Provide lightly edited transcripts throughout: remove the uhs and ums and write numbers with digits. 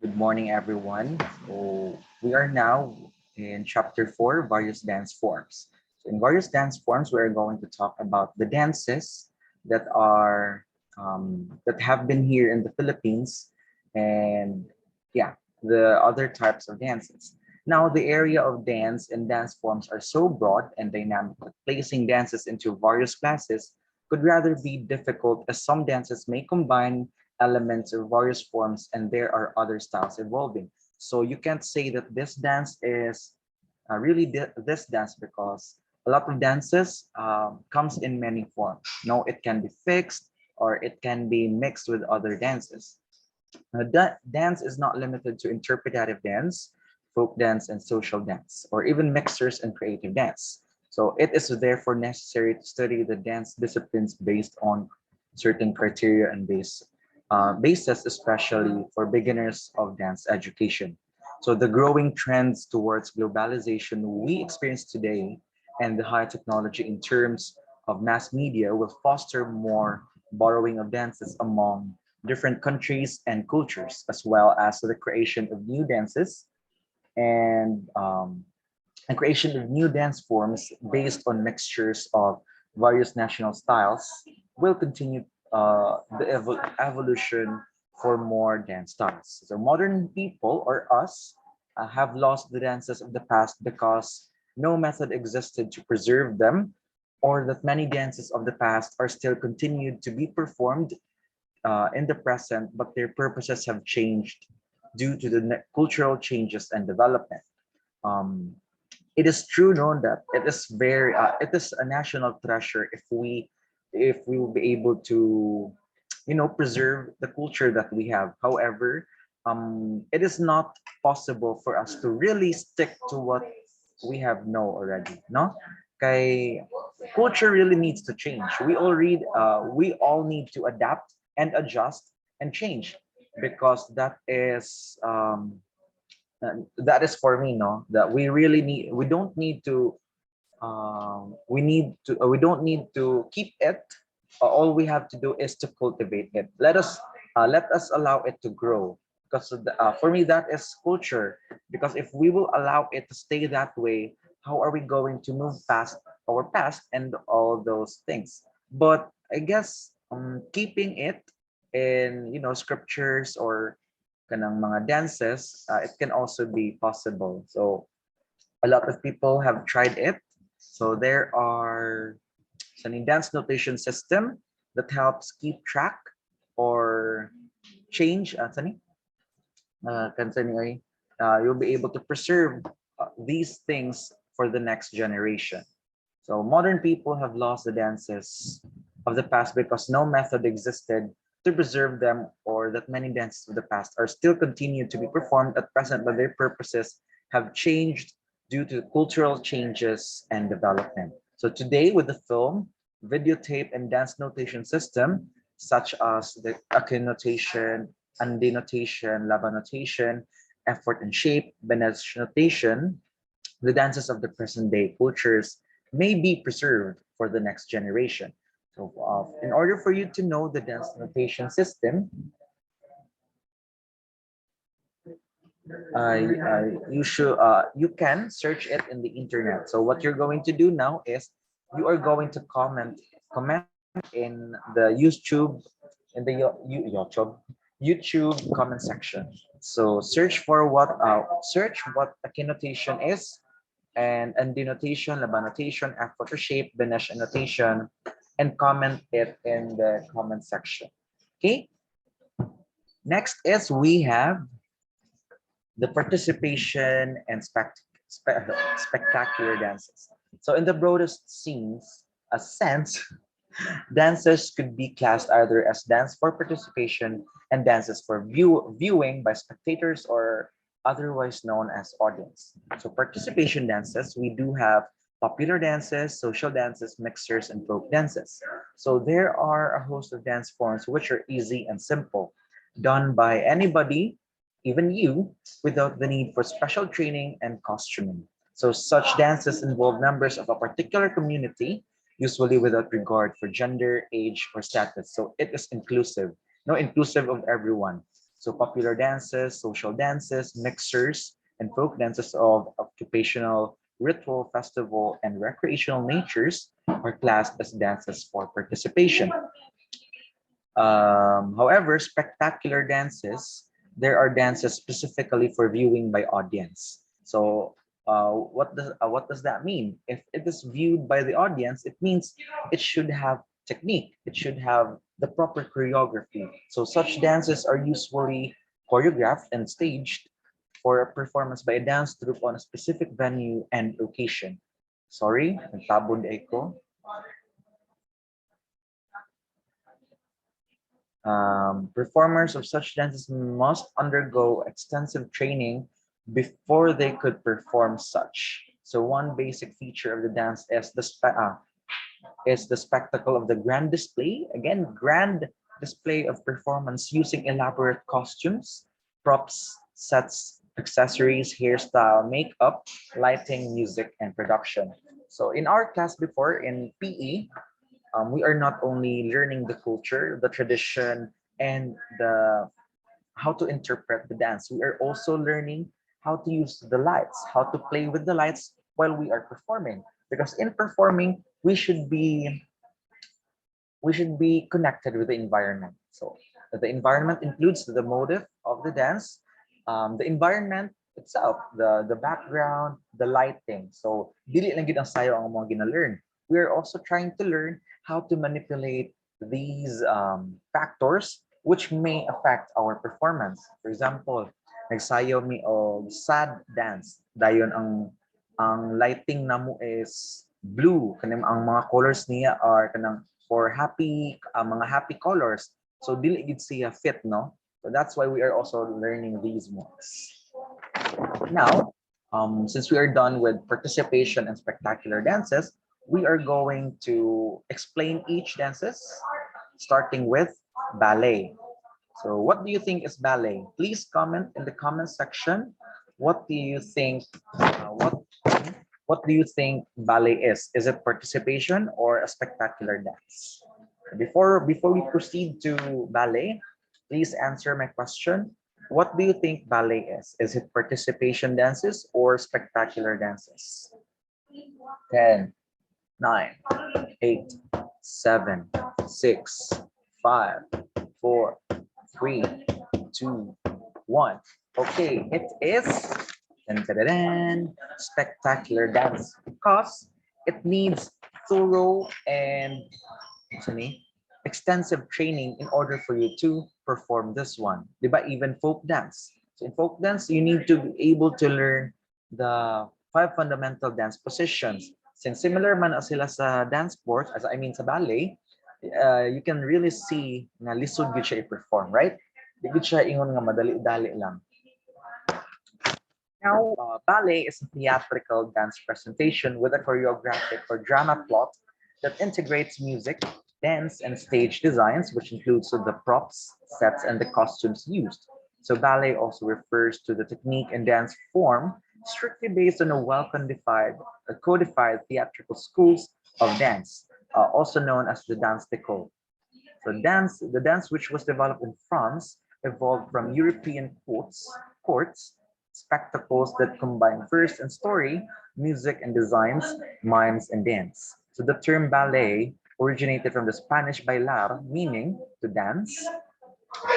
Good morning, everyone. So we are now in chapter 4, various dance forms. So in various dance forms, we're going to talk about the dances that are that have been here in the Philippines, and yeah, the other types of dances. Now, the area of dance and dance forms are so broad and dynamic that placing dances into various classes could rather be difficult, as some dances may combine elements of various forms and there are other styles evolving. So you can't say that this dance is really this dance because a lot of dances comes in many forms. No, it can be fixed or it can be mixed with other dances. Dance is not limited to interpretative dance, folk dance, and social dance, or even mixers and creative dance. So it is therefore necessary to study the dance disciplines based on certain criteria and basis, especially for beginners of dance education. So the growing trends towards globalization we experience today and the high technology in terms of mass media will foster more borrowing of dances among different countries and cultures, as well as the creation of new dances and creation of new dance forms based on mixtures of various national styles will continue the evolution for more dance styles. So modern people or us have lost the dances of the past because no method existed to preserve them, or that many dances of the past are still continued to be performed in the present, but their purposes have changed due to the cultural changes and development. Um, it is true known that it is a national treasure if we will be able to preserve the culture that we have. However, it is not possible for us to really stick to what we have know already, no? Kay culture really needs to change. We all need to adapt and adjust and change because that is for me, no, that we don't need to we don't need to keep it. All we have to do is to cultivate it. Let us allow it to grow because for me that is culture. Because if we will allow it to stay that way, how are we going to move past our past and all those things? But I guess keeping it in scriptures or kanang mga dances, it can also be possible. So a lot of people have tried it. So there are some dance notation system that helps keep track or change. You'll be able to preserve these things for the next generation. So modern people have lost the dances of the past because no method existed to preserve them, or that many dances of the past are still continued to be performed at present, but their purposes have changed due to cultural changes and development. So today with the film, videotape, and dance notation system, such as the Akin notation, Andi notation, Laba notation, effort and shape, Benes notation, the dances of the present day cultures may be preserved for the next generation. So, in order for you to know the dance notation system, you can search it in the internet. So, what you're going to do now is you are going to comment in the YouTube comment section. So, search what a connotation is and denotation, laba notation, after shape, Benesh annotation, and comment it in the comment section. Okay. Next is we have the participation and spectacular dances. So in the broadest sense, dances could be classed either as dance for participation and dances for viewing by spectators, or otherwise known as audience. So participation dances, we do have popular dances, social dances, mixers, and folk dances. So there are a host of dance forms which are easy and simple, done by anybody, even you, without the need for special training and costuming. So such dances involve members of a particular community, usually without regard for gender, age, or status. So it is inclusive, no, inclusive of everyone. So popular dances, social dances, mixers, and folk dances of occupational, ritual, festival, and recreational natures are classed as dances for participation. However, spectacular dances, there are dances specifically for viewing by audience. So, what does that mean? If it is viewed by the audience, it means it should have technique. It should have the proper choreography. So, such dances are usually choreographed and staged for a performance by a dance troupe on a specific venue and location. Sorry, nagtabon ako. Performers of such dances must undergo extensive training before they could perform such. So one basic feature of the dance is the spectacle of the grand display. Again, grand display of performance using elaborate costumes, props, sets, accessories, hairstyle, makeup, lighting, music, and production. So in our class before in PE, we are not only learning the culture, the tradition, and the how to interpret the dance. We are also learning how to use the lights, how to play with the lights while we are performing. Because in performing, we should be connected with the environment. So the environment includes the motive of the dance, the environment itself, the background, the lighting. So dili lang gid ang sayo ang mga gina-learn. We are also trying to learn how to manipulate these factors which may affect our performance. For example, nagsayo mi og sad dance. Dayon ang lighting namo is blue. Kaning ang mga colors niya are kanang for happy mga happy colors. So dili gid siya fit, no? So that's why we are also learning these ones. Now, since we are done with participation and spectacular dances, we are going to explain each dances, starting with ballet. So what do you think is ballet? Please comment in the comment section. What do you think? What do you think ballet is? Is it participation or a spectacular dance? Before we proceed to ballet, please answer my question. What do you think ballet is? Is it participation dances or spectacular dances? 10, 9, 8, 7, 6, 5, 4, 3, 2, 1. Okay, it is spectacular dance because it needs thorough and extensive training in order for you to perform this one. Diba? Even folk dance. So in folk dance, you need to be able to learn the 5 fundamental dance positions. Since similar man as sila sa dance sports, as I mean sa ballet, you can really see na lisod gyud siya i-perform, right? Di gyud siya ingon nga madali-dali lang. Now, ballet is a theatrical dance presentation with a choreographic or drama plot that integrates music, dance, and stage designs, which includes the props, sets, and the costumes used. So ballet also refers to the technique and dance form strictly based on a codified theatrical schools of dance, also known as the dance d'école. So the dance which was developed in France evolved from European courts, spectacles that combine verse and story, music and designs, mimes and dance. So the term ballet originated from the Spanish bailar, meaning to dance,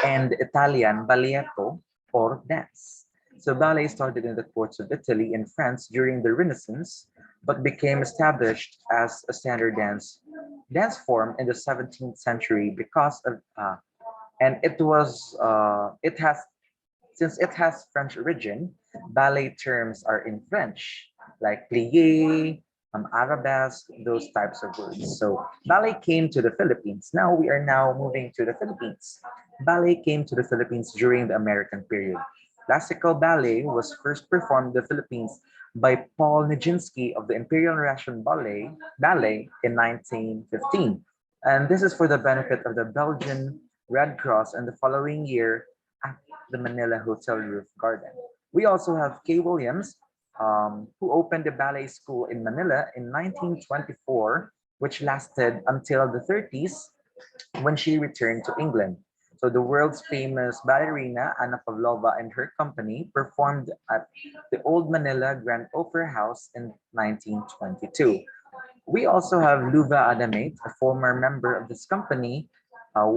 and Italian balletto, or dance. So ballet started in the courts of Italy and France during the Renaissance, but became established as a standard dance form in the 17th century because of and it has since it has French origin, ballet terms are in French, like plié, arabesque, those types of words. So ballet came to the Philippines. Now we are now moving to the Philippines. Ballet came to the Philippines during the American period. Classical ballet was first performed in the Philippines by Paul Nijinsky of the Imperial Russian Ballet in 1915. And this is for the benefit of the Belgian Red Cross, and the following year at the Manila Hotel Roof Garden. We also have Kay Williams, who opened the ballet school in Manila in 1924, which lasted until the 30s when she returned to England. So the world's famous ballerina Anna Pavlova and her company performed at the Old Manila Grand Opera House in 1922. We also have Luva Adamate, a former member of this company, uh,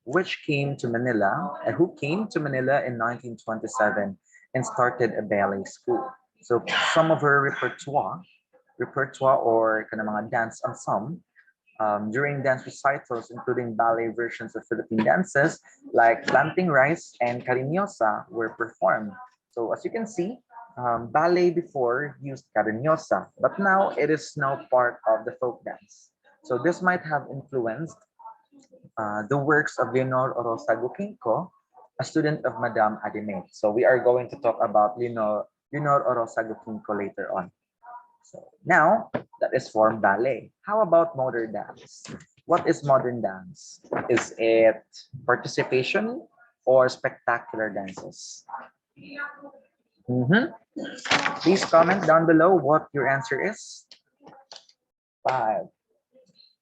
which came to Manila, who came to Manila in 1927 and started a ballet school. So some of her repertoire or kind of mga dance ensemble during dance recitals, including ballet versions of Philippine dances like Planting Rice and Cariñosa were performed. So as you can see, ballet before used Cariñosa, but now it is now part of the folk dance. So this might have influenced the works of Leonor Orosago Quinco, a student of Madame Adimate. So we are going to talk about Leonor Orosago Quinco later on. So now that is for ballet. How about modern dance? What is modern dance? Is it participation or spectacular dances? Mhm. Please comment down below what your answer is. 5,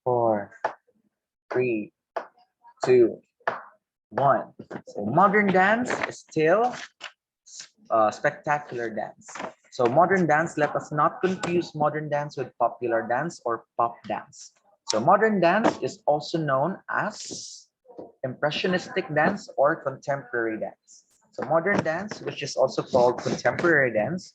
4, 3, 2, 1. So modern dance is still spectacular dance. So modern dance, let us not confuse modern dance with popular dance or pop dance. So modern dance is also known as impressionistic dance or contemporary dance. So modern dance, which is also called contemporary dance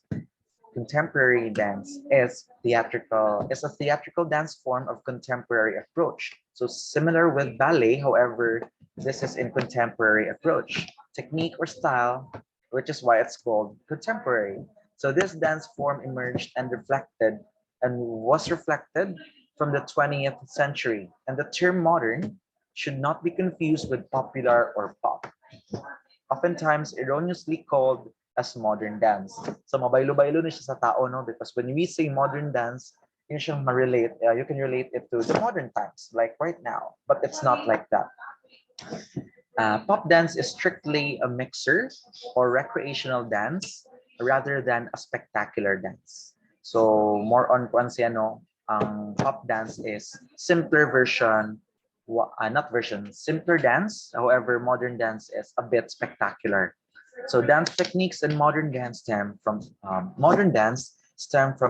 is a theatrical dance form of contemporary approach. So similar with ballet, however, this is in contemporary approach, technique or style, which is why it's called contemporary. So this dance form emerged and was reflected from the 20th century. And the term modern should not be confused with popular or pop, oftentimes erroneously called as modern dance. So mabaylo-baylo na siya sa tao, no? Because when we say modern dance, yun siyang you can relate it to the modern times, like right now. But it's not like that. Pop dance is strictly a mixer or recreational dance rather than a spectacular dance. So more on kung ano, ang pop dance is simpler version, not version, simpler dance. However, modern dance is a bit spectacular. So dance techniques in modern dance stem from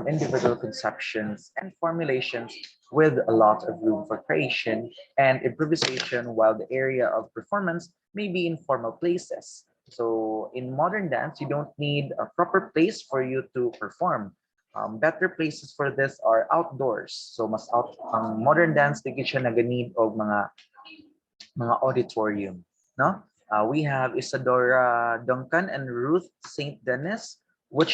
individual conceptions and formulations with a lot of room for creation and improvisation, while the area of performance may be in formal places. So in modern dance, you don't need a proper place for you to perform. Better places for this are outdoors. So mas modern dance di siya naganid og mga auditorium, no? We have Isadora Duncan and Ruth St. Denis, who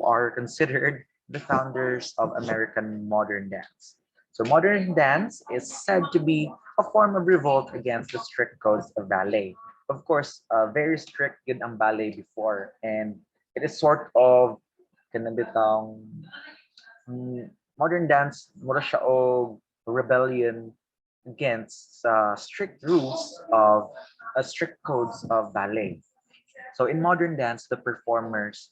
are considered the founders of American modern dance. So modern dance is said to be a form of revolt against the strict codes of ballet. Of course, very strict yun ang ballet before, and it is sort of kanabitang modern dance, mura siya og rebellion against strict codes of ballet. So in modern dance, the performers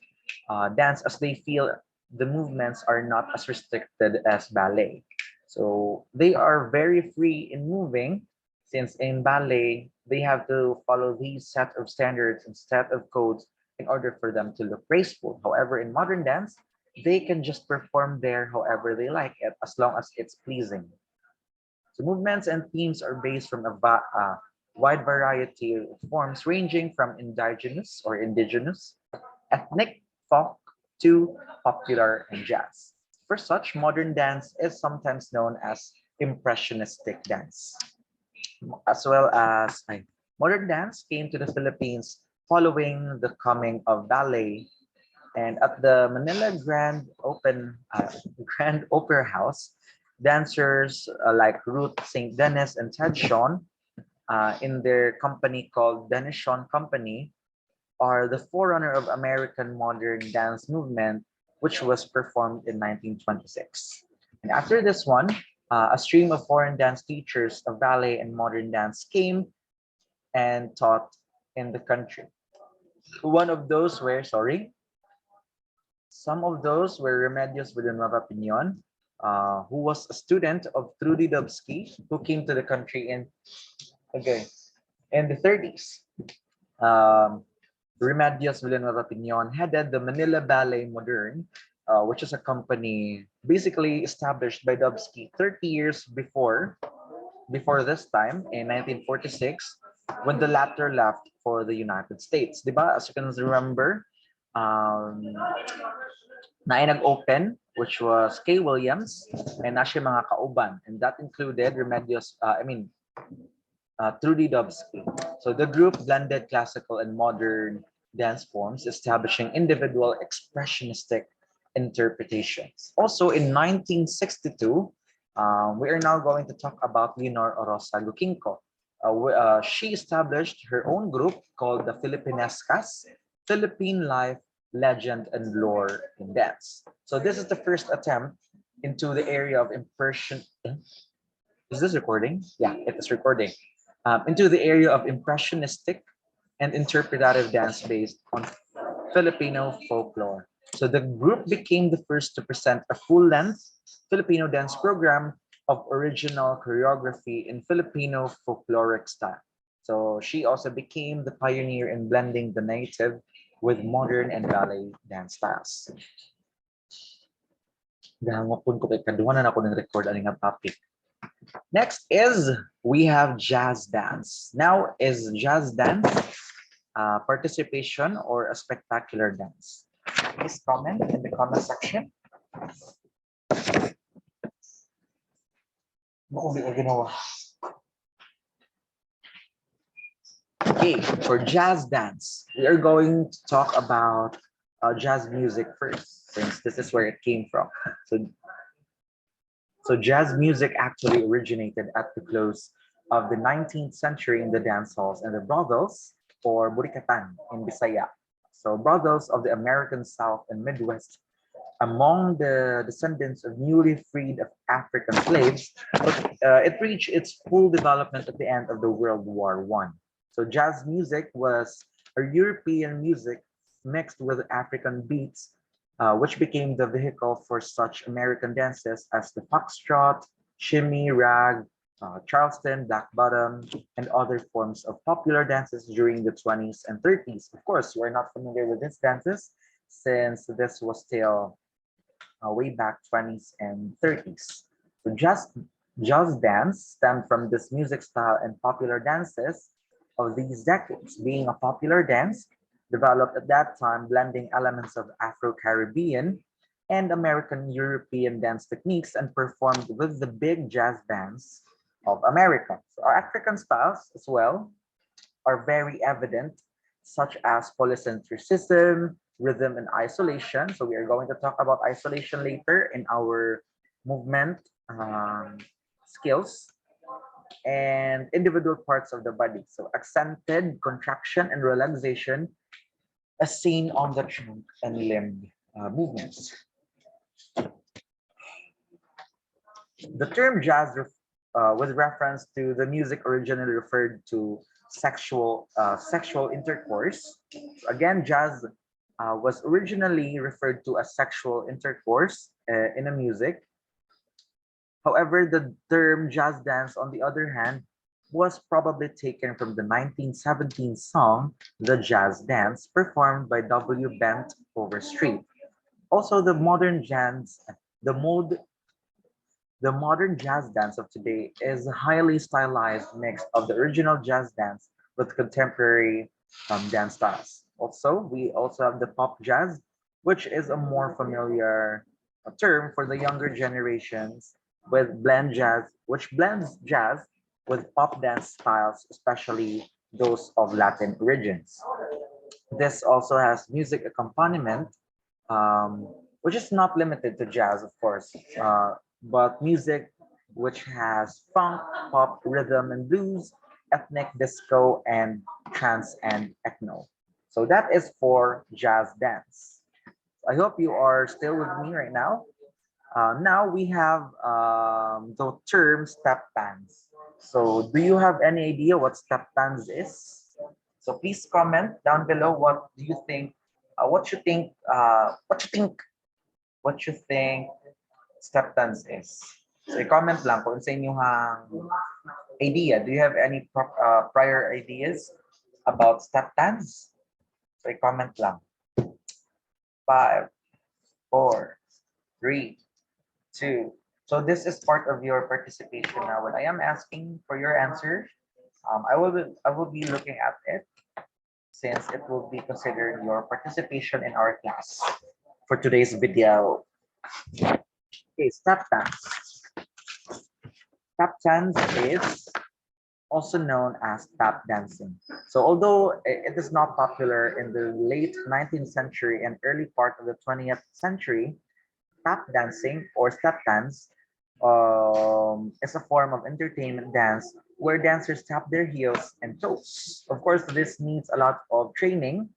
dance as they feel. The movements are not as restricted as ballet. So they are very free in moving, since in ballet, they have to follow these set of standards and set of codes in order for them to look graceful. However, in modern dance, they can just perform there however they like it, as long as it's pleasing. So movements and themes are based from a wide variety of forms ranging from indigenous, ethnic, folk, to popular and jazz. For such, modern dance is sometimes known as impressionistic dance. As well as modern dance came to the Philippines following the coming of ballet, and at the Manila Grand Opera House, dancers like Ruth St. Denis and Ted Shawn, in their company called Dennis Shawn Company, are the forerunner of American modern dance movement, which was performed in 1926. And after this one, a stream of foreign dance teachers of ballet and modern dance came and taught in the country. One of those were, sorry, Some of those were Remedios Villanueva Piñon, who was a student of Trudy Dubsky, who came to the country in, okay, In the 30s, um, Remedios Villanueva Piñon headed the Manila Ballet Modern, which is a company basically established by Dubsky 30 years before this time in 1946 when the latter left for the United States. Diba? As you can remember, um, na ay nag-open, which was Kay Williams and na siya mga kauban. And that included Trudy Dubsky. So the group blended classical and modern dance forms, establishing individual expressionistic interpretations. Also in 1962, we are now going to talk about Leonor Orosa Luquinco. She established her own group called the Filipinescas, Philippine Life, Legend, and Lore in Dance. So this is the first attempt into the area of impression. Is this recording? Yeah, it is recording. Into the area of impressionistic and interpretative dance based on Filipino folklore. So the group became the first to present a full-length Filipino dance program of original choreography in Filipino folkloric style. So she also became the pioneer in blending the native with modern and ballet dance styles. Gahangopon ko kay kaduha na ako ng record aning topic. Next is we have jazz dance. Now is jazz dance participation or a spectacular dance? Please comment in the comment section. Okay, for jazz dance, we are going to talk about jazz music first, since this is where it came from. So jazz music actually originated at the close of the 19th century in the dance halls and the brothels or burikatan in Bisaya. So brothels of the American South and Midwest among the descendants of newly freed African slaves, it reached its full development at the end of the World War I. So jazz music was a European music mixed with African beats, which became the vehicle for such American dances as the foxtrot, shimmy, rag, Charleston, black bottom, and other forms of popular dances during the 20s and 30s. Of course, we're not familiar with these dances since this was still way back 20s and 30s. So jazz dance stemmed from this music style and popular dances of these decades, being a popular dance developed at that time, blending elements of Afro-Caribbean and American European dance techniques and performed with the big jazz bands of America. So our African styles as well are very evident, such as polycentricism, rhythm, and isolation. So we are going to talk about isolation later in our movement skills and individual parts of the body. So accented contraction and relaxation as seen on the trunk and limb movements. The term jazz with reference to the music originally referred to sexual intercourse. Again, jazz was originally referred to as sexual intercourse in a music. However, the term jazz dance, on the other hand, was probably taken from the 1917 song The Jazz Dance, performed by W. Bent Overstreet. Also, the mode the modern jazz dance of today is a highly stylized mix of the original jazz dance with contemporary dance styles. Also, we also have the pop jazz, which is a more familiar term for the younger generations which blends jazz with pop dance styles, especially those of Latin origins. This also has music accompaniment, which is not limited to jazz, of course, but music which has funk, pop, rhythm, and blues, ethnic disco, and trance and ethno. So that is for jazz dance. I hope you are still with me right now. Now we have the term step dance. So do you have any idea what step dance is? So please comment down below what do you think, what you think step dance is. So i-comment lang kung sa inyong idea? Do you have any prior ideas about step dance? So comment lang. 5, 4, 3, 2. So this is part of your participation now. When I am asking for your answer, I will be looking at it since it will be considered your participation in our class for today's video. Okay, step dance. Tap dance is also known as tap dancing. So although it is not popular in the late 19th century and early part of the 20th century, tap dancing or step dance is a form of entertainment dance where dancers tap their heels and toes. Of course, this needs a lot of training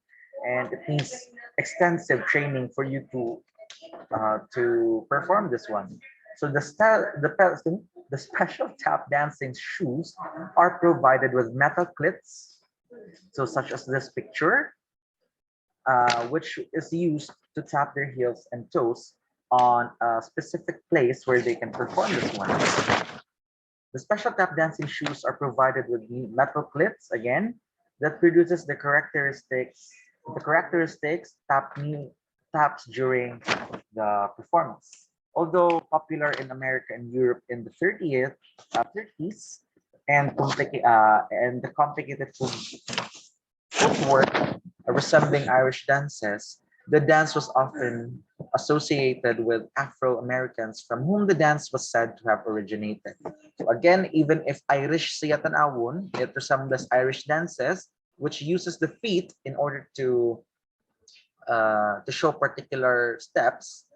and it needs extensive training for you to perform this one. So the special tap dancing shoes are provided with metal clips, so such as this picture, which is used to tap their heels and toes on a specific place where they can perform this one. The special tap dancing shoes are provided with metal clips again that produces the characteristics taps during the performance. Although popular in America and Europe in the 30s and the complicated footwork resembling Irish dances, the dance was often associated with Afro Americans from whom the dance was said to have originated. So again, even if Irish siya tanawon, it resembles Irish dances, which uses the feet in order to show particular steps.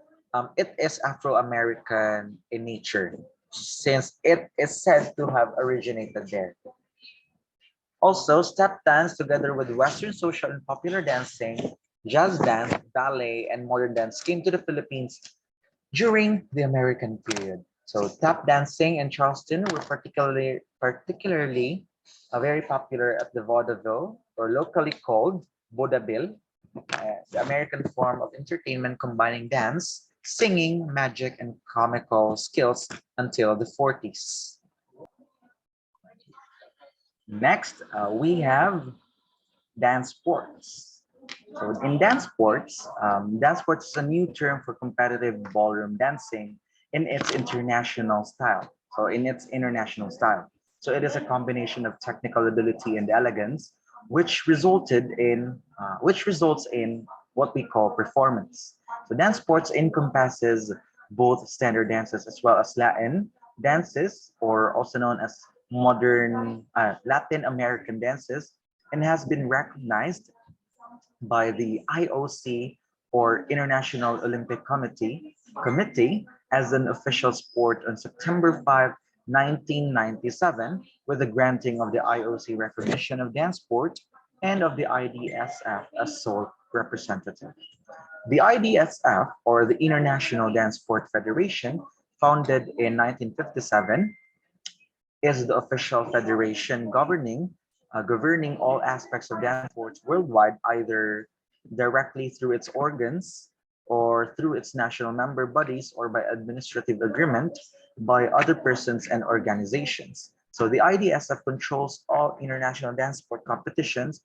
It is Afro American in nature, since it is said to have originated there. Also, step dance, together with Western social and popular dancing, jazz dance, ballet, and modern dance, came to the Philippines during the American period. So, tap dancing in Charleston were particularly very popular at the vaudeville, or locally called vaudeville, the American form of entertainment combining dance, singing, magic, and comical skills until the 40s. Next, we have dance sports. So in dance sports is a new term for competitive ballroom dancing in its international style. So it is a combination of technical ability and elegance, which results in what we call performance. So dance sports encompasses both standard dances as well as Latin dances, or also known as modern Latin American dances, and has been recognized by the IOC, or International Olympic Committee as an official sport on September 5, 1997, with the granting of the IOC recognition of dance sport and of the IDSF as sole representative. The IDSF, or the International Dance Sport Federation, founded in 1957, is the official federation governing all aspects of dance sports worldwide, either directly through its organs or through its national member bodies or by administrative agreement by other persons and organizations. So the IDSF controls all international dance sport competitions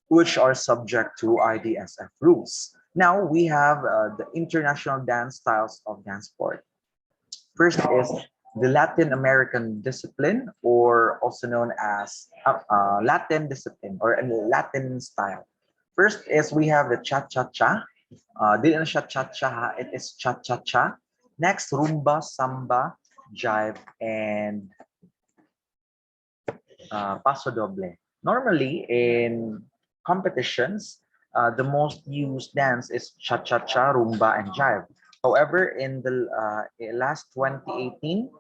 which are subject to IDSF rules. Now we have the international dance styles of dance sport. First is the Latin American discipline, or also known as Latin discipline or a Latin style. First is we have the cha-cha-cha. Di na siya cha-cha, it is cha-cha-cha. Next, rumba, samba, jive, and paso doble. Normally, in competitions, the most used dance is cha-cha-cha, rumba, and jive. However, in the last 2018,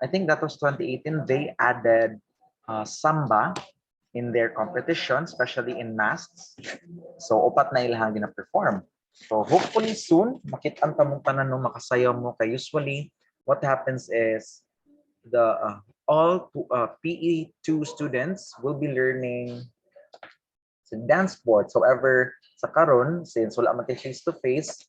I think that was 2018, they added samba in their competition, especially in masks. So, upat na ilang gina-perform. So, hopefully soon, makita mo tanan no makasayaw mo. Kay usually, what happens is the all PE2 students will be learning sa dance sports. However, sa karon, since wala man face to face,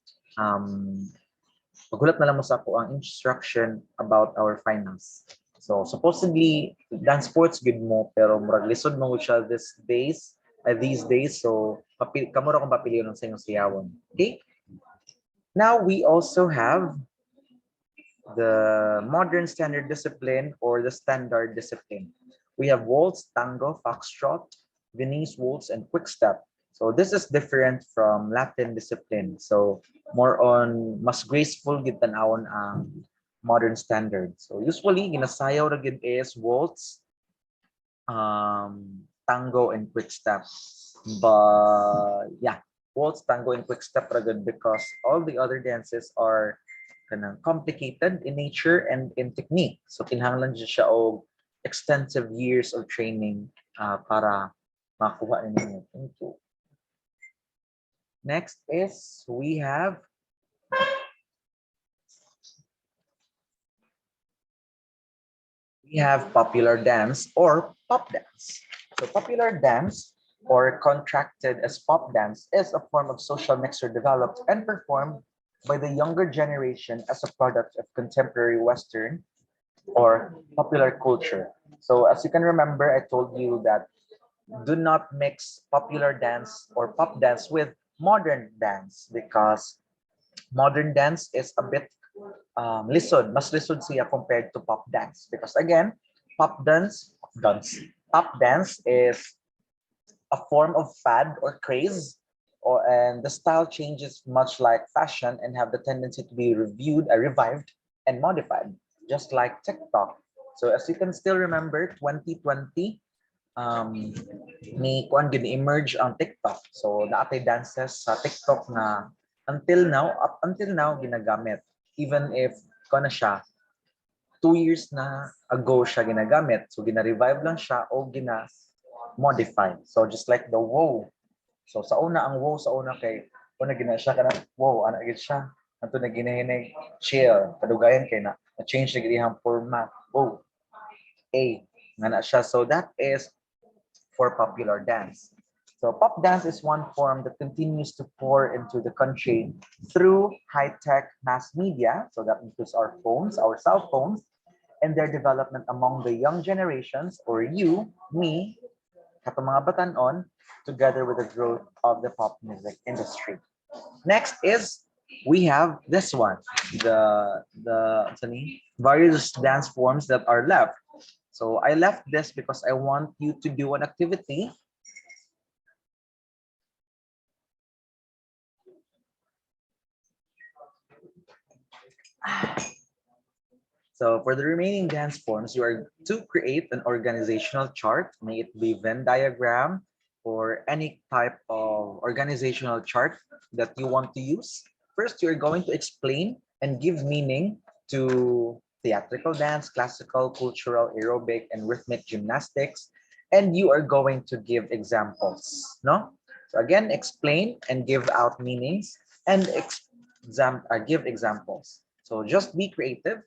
magulat na lang mo sa ako ang instruction about our finals. So supposedly dance sports good mo pero murag lisod mo siya these days. So kamo ra kung papiliyon sa inyong siyawon. Okay? Now we also have the modern standard discipline or the standard discipline. We have waltz, tango, foxtrot, Viennese waltz, and quick step. So this is different from Latin discipline. So more on mas graceful gid tan-awon ang modern standard. So usually ginasayaw ra gid is waltz, tango, and quick step. But yeah, waltz, tango, and quick step ra good because all the other dances are kanang complicated in nature and in technique. So kinahanglan siya og extensive years of training para makuha ninyo into. Next is we have popular dance or pop dance. So popular dance or contracted as pop dance is a form of social mixture developed and performed by the younger generation as a product of contemporary Western or popular culture. So as you can remember, I told you that do not mix popular dance or pop dance with modern dance because modern dance is a bit mas lisod siya compared to pop dance because again, pop dance is a form of fad or craze, and the style changes much like fashion and have the tendency to be revived, and modified, just like TikTok. So as you can still remember, 2020, ni kuan gid emerge ang TikTok. So naatay dances sa TikTok na up until now ginagamit even if kuan na siya 2 years na ago siya ginagamit. So gina-revive lang siya o gina-modify. So just like the wow. So sa una ang wow sa una kay una gina siya kana wow ana gid siya. Ato na ginahinay chill kadugayan kay na change na gid iyang format. Wow. Nga na siya. So that is for popular dance. So pop dance is one form that continues to pour into the country through high-tech mass media. So that includes our phones, our cell phones, and their development among the young generations, or you, me, katong mga batanon, together with the growth of the pop music industry. Next is we have this one, the various dance forms that are left. So I left this because I want you to do an activity. So for the remaining dance forms, you are to create an organizational chart, may it be Venn diagram or any type of organizational chart that you want to use. First, you're going to explain and give meaning to theatrical dance, classical, cultural, aerobic, and rhythmic gymnastics. And you are going to give examples, no? So again, explain and give out meanings and give examples. So just be creative.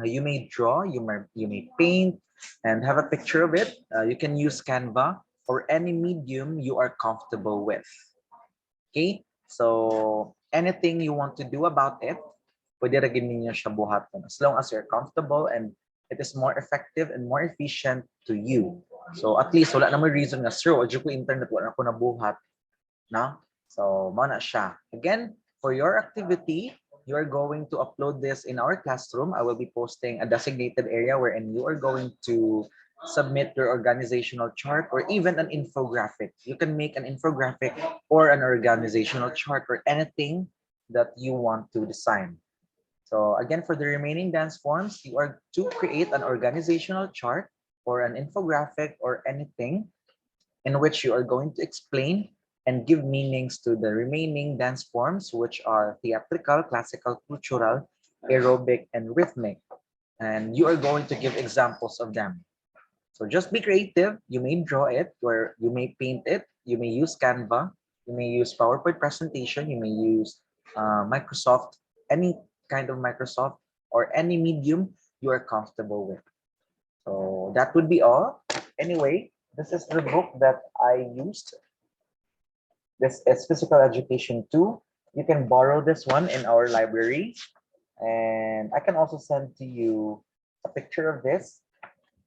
You may draw, you may paint, and have a picture of it. You can use Canva or any medium you are comfortable with. Okay, so anything you want to do about it, pwede ra gid ninyo siya buhaton as long as you're comfortable and it is more effective and more efficient to you. So at least wala namang reason nga sir, wala ko internet wala ko nabuhat, no? So mo na siya. Again, for your activity, you are going to upload this in our classroom. I will be posting a designated area wherein you are going to submit your organizational chart or even an infographic. You can make an infographic or an organizational chart or anything that you want to design. So again, for the remaining dance forms, you are to create an organizational chart or an infographic or anything in which you are going to explain and give meanings to the remaining dance forms, which are theatrical, classical, cultural, aerobic, and rhythmic. And you are going to give examples of them. So just be creative. You may draw it, or you may paint it. You may use Canva. You may use PowerPoint presentation. You may use Microsoft, any kind of Microsoft, or any medium you are comfortable with. So that would be all. Anyway, this is the book that I used. This is Physical Education 2. You can borrow this one in our library. And I can also send to you a picture of this.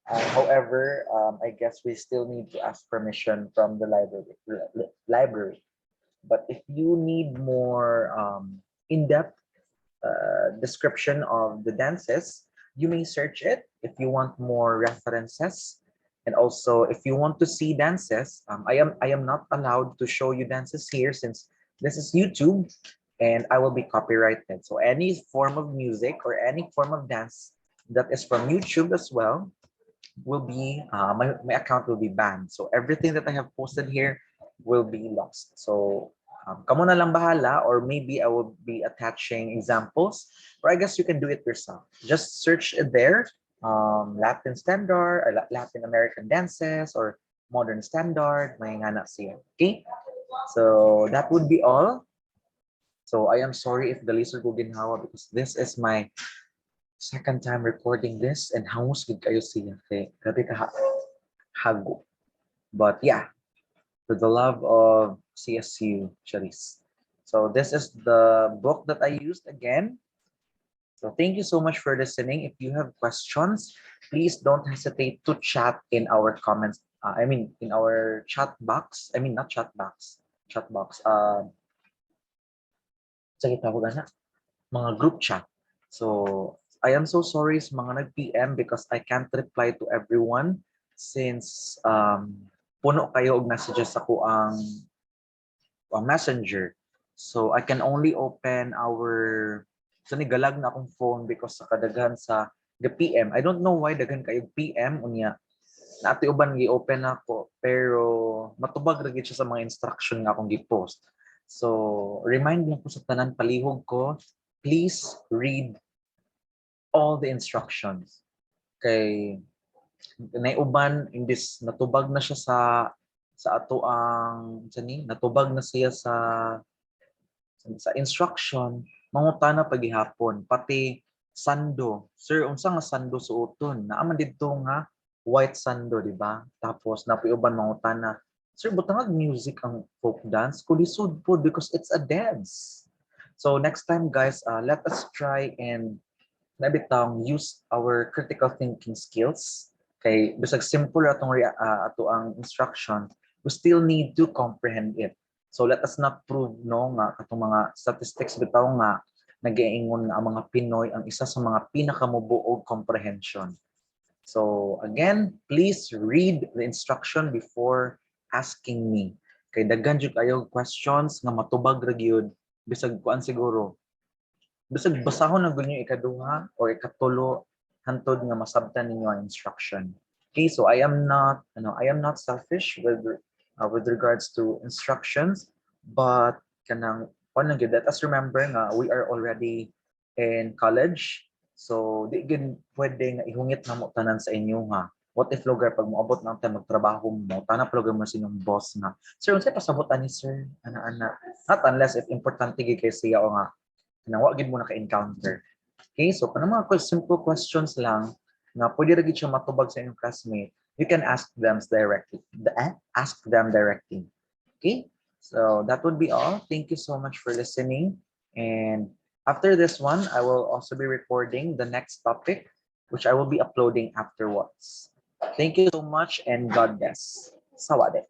However, I guess we still need to ask permission from the library. But if you need more in-depth description of the dances, you may search it if you want more references. And also, if you want to see dances, I am not allowed to show you dances here since this is YouTube and I will be copyrighted. So any form of music or any form of dance that is from YouTube as well will be my account will be banned. So everything that I have posted here will be lost. So kamo na lang bahala, or maybe I will be attaching examples, or I guess you can do it yourself. Just search it there, Latin standard or Latin American dances or modern standard, may nga na siya. Okay, so that would be all. So I am sorry if the listener ko ginhawa because this is my second time recording this and hangus gid kayo siya kay grabe ka hago. But yeah, for the love of CSU, Charis. So this is the book that I used again. So thank you so much for listening. If you have questions, please don't hesitate to chat in our comments. In our chat box. I mean, not chat box. Chat box. Sige, tawag na. Mga group chat. So I am so sorry sa mga nag-PM because I can't reply to everyone since puno kayo og messages ako ang messenger. So I can only open our so nigalag na akong phone because sa kadaghan sa PM. I don't know why daghan kayo PM unya. Naati uban gi-open ako pero matubag ra gid siya sa mga instruction nga akong gi-post. So remind lang ko sa tanan palihog ko, please read all the instructions. Kay naiuban imbis natubag na siya sa ato ang natubag na siya sa instruction, mangutana paghihapon pati sando. Sir, unsa nga sando suoton? Naaman didto nga white sando, di ba? Tapos napiuban mangutana, sir, butangag music ang folk dance? Kulisod po because it's a dance. So next time guys, let us try and nabitang use our critical thinking skills. Kay bisag simple ato ang instruction, we still need to comprehend it. So let us not prove no nga katong mga statistics bitaw nga nag-iingon nga ang mga Pinoy ang isa sa mga pinakamubuog comprehension. So again, please read the instruction before asking me. Kay daghan jud kayo questions nga matubag ra gyud bisag kuan siguro. Bisag basahon na gunyo ikaduha or ikatulo hantod nga masabtan ninyo ang instruction. Okay, so I am not selfish with regards to instructions, but kanang let us remember nga we are already in college, so di gid pwede nga ihungit na mo tanan sa inyo nga. What if lugar pag moabot na tayo magtrabaho mo, tanap lugar mo sinyong boss nga, sir, unsay pasabot ani sir? Ana not unless if importante gid kay siya o nga wa gid mo naka-encounter. Okay, so kanang mga simple questions lang na pwede ra gid siya matubag sa inyong classmate, you can ask them directly. Okay, so that would be all. Thank you so much for listening, and after this one I will also be recording the next topic which I will be uploading afterwards. Thank you so much and God bless. Sawadee.